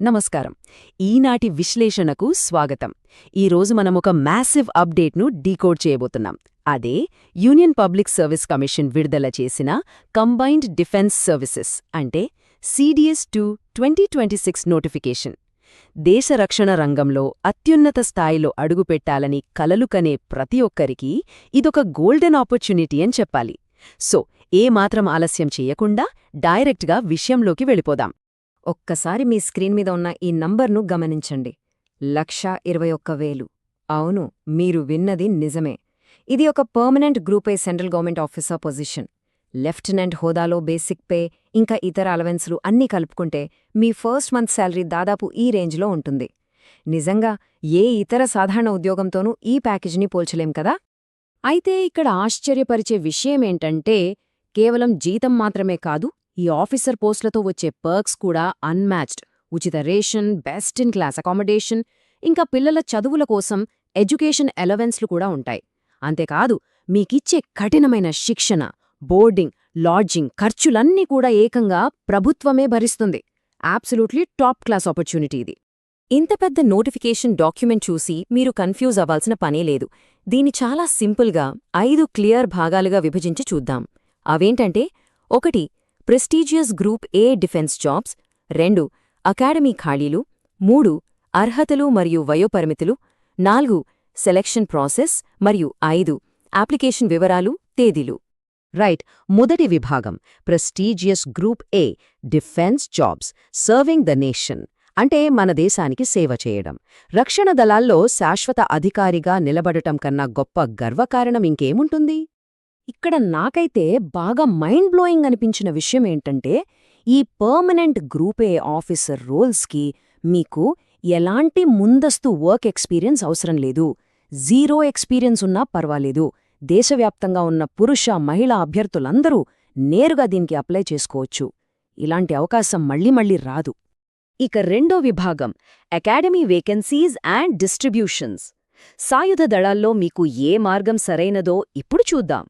నమస్కారం. ఈనాటి విశ్లేషణకు స్వాగతం. ఈరోజు మనమొక మ్యాసివ్ అప్డేట్ను డీకోడ్ చేయబోతున్నాం. అదే యూనియన్ పబ్లిక్ సర్వీస్ కమిషన్ విడుదల చేసిన కంబైన్డ్ డిఫెన్స్ సర్వీసెస్ అంటే CDS-2 2026 నోటిఫికేషన్. దేశ రక్షణ రంగంలో అత్యున్నత స్థాయిలో అడుగుపెట్టాలని కలలు కనే ప్రతి ఒక్కరికీ ఇదొక గోల్డెన్ ఆపర్చునిటీ అని చెప్పాలి. సో ఏమాత్రం ఆలస్యం చేయకుండా డైరెక్ట్గా విషయంలోకి వెళ్ళిపోదాం. ఒక్కసారి మీ స్క్రీన్ మీద ఉన్న ఈ నంబర్ను గమనించండి. 1,21,000. అవును, మీరు విన్నది నిజమే. ఇది ఒక permanent group A central government officer position. Lieutenant హోదాలో బేసిక్ పే ఇంకా ఇతర అలవెన్స్లు అన్నీ కలుపుకుంటే మీ ఫస్ట్ మంత్ శాలరీ దాదాపు ఈ రేంజ్లో ఉంటుంది. నిజంగా ఏ ఇతర సాధారణ ఉద్యోగంతోనూ ఈ ప్యాకేజీని పోల్చలేం కదా. అయితే ఇక్కడ ఆశ్చర్యపరిచే విషయమేంటంటే కేవలం జీతం మాత్రమే కాదు, ఈ ఆఫీసర్ పోస్టులతో వచ్చే పర్క్స్ కూడా అన్మ్యాచ్డ్. ఉచిత ration, best in class accommodation, ఇంకా పిల్లల చదువుల కోసం ఎడ్యుకేషన్ అలవెన్స్లు కూడా ఉంటాయి. అంతేకాదు, మీకిచ్చే కఠినమైన శిక్షణ, బోర్డింగ్, లాడ్జింగ్ ఖర్చులన్నీ కూడా ఏకంగా ప్రభుత్వమే భరిస్తుంది. అబ్సల్యూట్లీ టాప్ క్లాస్ ఆపర్చునిటీ ఇది. ఇంత పెద్ద నోటిఫికేషన్ డాక్యుమెంట్ చూసి మీరు కన్ఫ్యూజ్ అవ్వాల్సిన పనే లేదు. దీన్ని చాలా సింపుల్గా 5 క్లియర్ భాగాలుగా విభజించి చూద్దాం. అవేంటంటే 1. Prestigious group A defence jobs, 2. Academy ఖాళీలు, 3. అర్హతలు మరియు వయోపరిమితులు, 4. సెలక్షన్ ప్రాసెస్ మరియు 5. అప్లికేషన్ వివరాలు, తేదీలు. రైట్. మొదటి విభాగం prestigious group A defence jobs, serving the nation అంటే మన దేశానికి సేవ చేయడం. రక్షణ దళాల్లో శాశ్వత అధికారిగా నిలబడటం కన్నా గొప్ప గర్వకారణం ఇంకేముంటుంది? ఇక్కడ నాకైతే బాగా మైండ్ బ్లోయింగ్ అనిపించిన విషయమేంటంటే ఈ పర్మనెంట్ గ్రూప్ ఏ ఆఫీసర్ రోల్స్కి మీకు ఎలాంటి ముందస్తు వర్క్ ఎక్స్పీరియన్స్ అవసరం లేదు. 0 ఎక్స్పీరియన్స్ ఉన్నా పర్వాలేదు. దేశవ్యాప్తంగా ఉన్న పురుష, మహిళా అభ్యర్థులందరూ నేరుగా దీనికి అప్లై చేసుకోవచ్చు. ఇలాంటి అవకాశం మళ్ళీ రాదు. ఇక రెండో విభాగం అకాడమీ వేకెన్సీస్ అండ్ డిస్ట్రిబ్యూషన్స్. సాయుధ దళాల్లో మీకు ఏ మార్గం సరైనదో ఇప్పుడు చూద్దాం.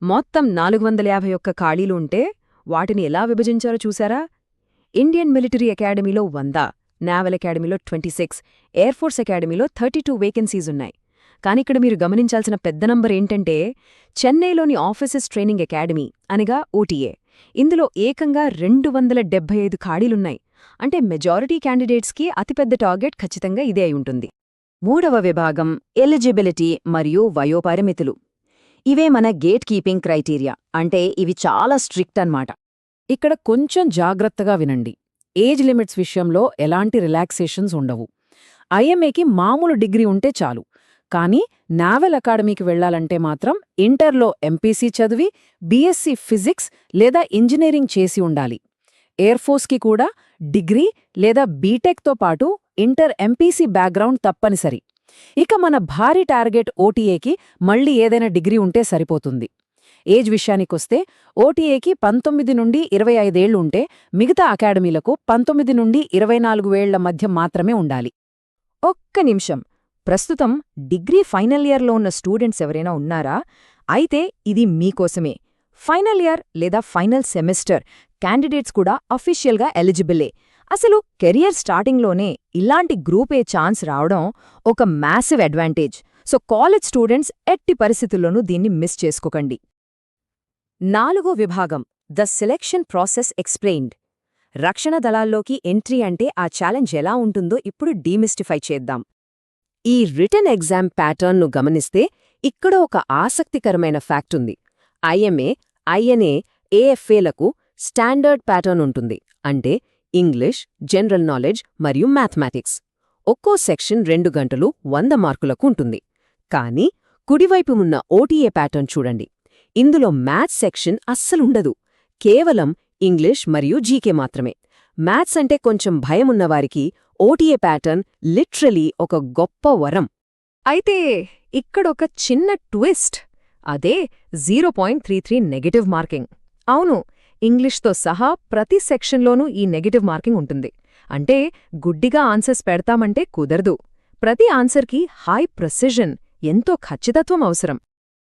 మొత్తం 451 ఖాళీలు ఉంటే వాటిని ఎలా విభజించారో చూసారా? ఇండియన్ మిలిటరీ అకాడమీలో 100, నేవల్ అకాడమీలో 26, ఎయిర్ ఫోర్స్ అకాడమీలో 32 వేకెన్సీస్ ఉన్నాయి. కానిక్కడ మీరు గమనించాల్సిన పెద్ద నంబర్ ఏంటంటే చెన్నైలోని ఆఫీసర్స్ ట్రైనింగ్ అకాడమీ అనగా OTA. ఇందులో ఏకంగా 275 ఖాళీలున్నాయి. అంటే మెజారిటీ క్యాండిడేట్స్కి అతిపెద్ద టార్గెట్ ఖచ్చితంగా ఇదే అయి ఉంటుంది. మూడవ విభాగం ఎలిజిబిలిటీ మరియు వయోపరిమితులు. ఇవే మన గేట్ కీపింగ్ క్రైటీరియా. అంటే ఇవి చాలా స్ట్రిక్ట్ అన్నమాట. ఇక్కడ కొంచెం జాగ్రత్తగా వినండి. ఏజ్ లిమిట్స్ విషయంలో ఎలాంటి రిలాక్సేషన్స్ ఉండవు. IMAకి మామూలు డిగ్రీ ఉంటే చాలు. కానీ నావల్ అకాడమీకి వెళ్లాలంటే మాత్రం ఇంటర్లో MPC చదివి BSc ఫిజిక్స్ లేదా ఇంజనీరింగ్ చేసి ఉండాలి. ఎయిర్ ఫోర్స్కి కూడా డిగ్రీ లేదా బీటెక్తో పాటు ఇంటర్ MPC బ్యాక్గ్రౌండ్ తప్పనిసరి. ఇక మన భారీ టార్గెట్ OTAకి మళ్ళీ ఏదైనా డిగ్రీ ఉంటే సరిపోతుంది. ఏజ్ విషయానికొస్తే OTAకి 19 నుండి 25 ఏళ్లు ఉంటే మిగతా అకాడమీలకు 19 నుండి 24 ఏళ్ల మధ్య మాత్రమే ఉండాలి. ఒక్క నిమిషం, ప్రస్తుతం డిగ్రీ ఫైనల్ ఇయర్లో ఉన్న స్టూడెంట్స్ ఎవరైనా ఉన్నారా? అయితే ఇది మీకోసమే. ఫైనల్ ఇయర్ లేదా ఫైనల్ సెమిస్టర్ క్యాండిడేట్స్ కూడా అఫీషియల్గా ఎలిజిబులే. అసలు కెరియర్ స్టార్టింగ్లోనే ఇలాంటి గ్రూప్ ఏ ఛాన్స్ రావడం ఒక massive advantage. So college students ఎట్టి పరిస్థితుల్లోనూ దీన్ని మిస్ చేసుకోకండి. 4వ విభాగం ద సెలెక్షన్ ప్రాసెస్ ఎక్స్ప్లెయిన్డ్. రక్షణ దళాల్లోకి ఎంట్రీ అంటే ఆ ఛాలెంజ్ ఎలా ఉంటుందో ఇప్పుడు డీమిస్టిఫై చేద్దాం. ఈ రిటన్ ఎగ్జామ్ ప్యాటర్న్ను గమనిస్తే ఇక్కడ ఒక ఆసక్తికరమైన ఫ్యాక్ట్ ఉంది. IMA, INA, AFAలకు స్టాండర్డ్ ప్యాటర్న్ ఉంటుంది. అంటే ఇంగ్లీష్, జనరల్ నాలెడ్జ్ మరియు మ్యాథమెటిక్స్. ఒక్కో సెక్షన్ 2 గంటలు 100 మార్కులకు ఉంటుంది. కానీ కుడివైపు ఉన్న OTA ప్యాటర్న్ చూడండి. ఇందులో మ్యాథ్స్ సెక్షన్ అస్సలుండదు. కేవలం ఇంగ్లీష్ మరియు జీకే మాత్రమే. మ్యాథ్స్ అంటే కొంచెం భయమున్నవారికి OTA ప్యాటర్న్ లిటరలీ ఒక గొప్ప వరం. అయితే ఇక్కడొక చిన్న ట్విస్ట్. అదే 0.33 నెగటివ్ మార్కింగ్. అవును, ఇంగ్లీష్తో సహా ప్రతి సెక్షన్లోనూ ఈ నెగటివ్ మార్కింగ్ ఉంటుంది. అంటే గుడ్డిగా ఆన్సర్స్ పెడతామంటే కుదరదు. ప్రతి ఆన్సర్కి హై ప్రెసిజన్, ఎంతో ఖచ్చితత్వం అవసరం.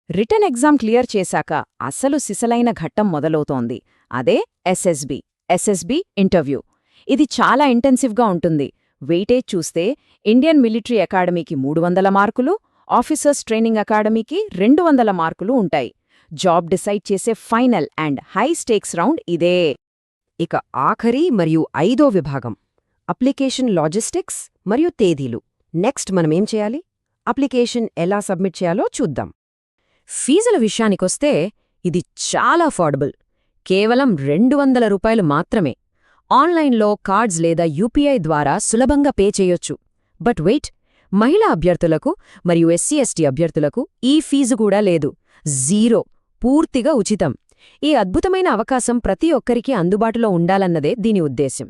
రిటన్ ఎగ్జామ్ క్లియర్ చేశాక అసలు సిసలైన ఘట్టం మొదలవుతోంది. అదే SSB ఇంటర్వ్యూ. ఇది చాలా ఇంటెన్సివ్గా ఉంటుంది. వెయిటేజ్ చూస్తే ఇండియన్ మిలిటరీ అకాడమీకి 300 మార్కులు, ఆఫీసర్స్ ట్రైనింగ్ అకాడమీకి 200 మార్కులు ఉంటాయి. జాబ్ డిసైడ్ చేసే ఫైనల్ అండ్ హై స్టేక్స్ రౌండ్ ఇదే. ఇక ఆఖరి మరియు 5వ విభాగం అప్లికేషన్ లాజిస్టిక్స్ మరియు తేదీలు. నెక్స్ట్ మనమేం చేయాలి? అప్లికేషన్ ఎలా సబ్మిట్ చేయాలో చూద్దాం. ఫీజుల విషయానికొస్తే ఇది చాలా అఫోర్డబుల్. కేవలం 200 రూపాయలు మాత్రమే. ఆన్లైన్లో కార్డ్స్ లేదా యూపీఐ ద్వారా సులభంగా పే చేయొచ్చు. బట్ వెయిట్, మహిళా అభ్యర్థులకు మరియు ఎస్సీ/ఎస్టీ అభ్యర్థులకు ఈ ఫీజు కూడా లేదు. 0, పూర్తిగా ఉచితం. ఈ అద్భుతమైన అవకాశం ప్రతి ఒక్కరికీ అందుబాటులో ఉండాలన్నదే దీని ఉద్దేశ్యం.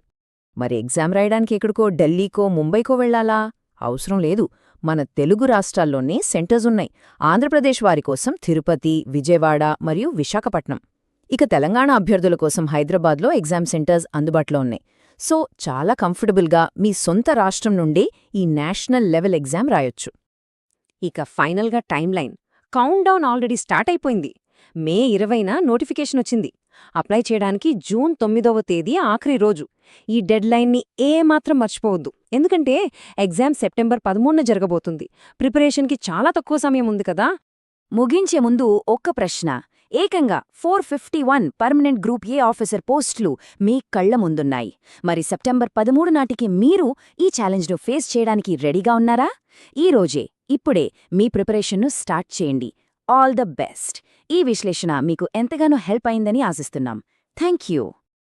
మరి ఎగ్జామ్ రాయడానికి ఎక్కడికో ఢిల్లీకో ముంబైకో వెళ్లాలా? అవసరం లేదు. మన తెలుగు రాష్ట్రాల్లోనే సెంటర్స్ ఉన్నాయి. ఆంధ్రప్రదేశ్ వారి కోసం తిరుపతి, విజయవాడ మరియు విశాఖపట్నం. ఇక తెలంగాణ అభ్యర్థుల కోసం హైదరాబాద్లో ఎగ్జామ్ సెంటర్స్ అందుబాటులో ఉన్నాయి. సో చాలా కంఫర్టబుల్గా మీ సొంత రాష్ట్రం నుండే ఈ నేషనల్ లెవెల్ ఎగ్జామ్ రాయొచ్చు. ఇక ఫైనల్గా timeline. Count down already start అయిపోయింది. మే 20న నోటిఫికేషన్ వచ్చింది. అప్లై చేయడానికి జూన్ 9వ తేదీ ఆఖరి రోజు. ఈ డెడ్లైన్ని ఏమాత్రం మర్చిపోవద్దు. ఎందుకంటే ఎగ్జామ్ సెప్టెంబర్ 13న జరగబోతుంది. ప్రిపరేషన్కి చాలా తక్కువ సమయం ఉంది కదా. ముగించే ముందు ఒక్క ప్రశ్న. ఏకంగా 451 పర్మనెంట్ గ్రూప్ ఏ ఆఫీసర్ పోస్టులు మీ కళ్ల ముందున్నాయి. మరి సెప్టెంబర్ 13 నాటికి మీరు ఈ ఛాలెంజ్ను ఫేస్ చేయడానికి రెడీగా ఉన్నారా? ఈ రోజే, ఇప్పుడే మీ ప్రిపరేషన్ను స్టార్ట్ చేయండి. All the best. ఈ విశ్లేషణ మీకు ఎంతగానో హెల్ప్ అయిందని ఆశిస్తున్నాం. Thank you.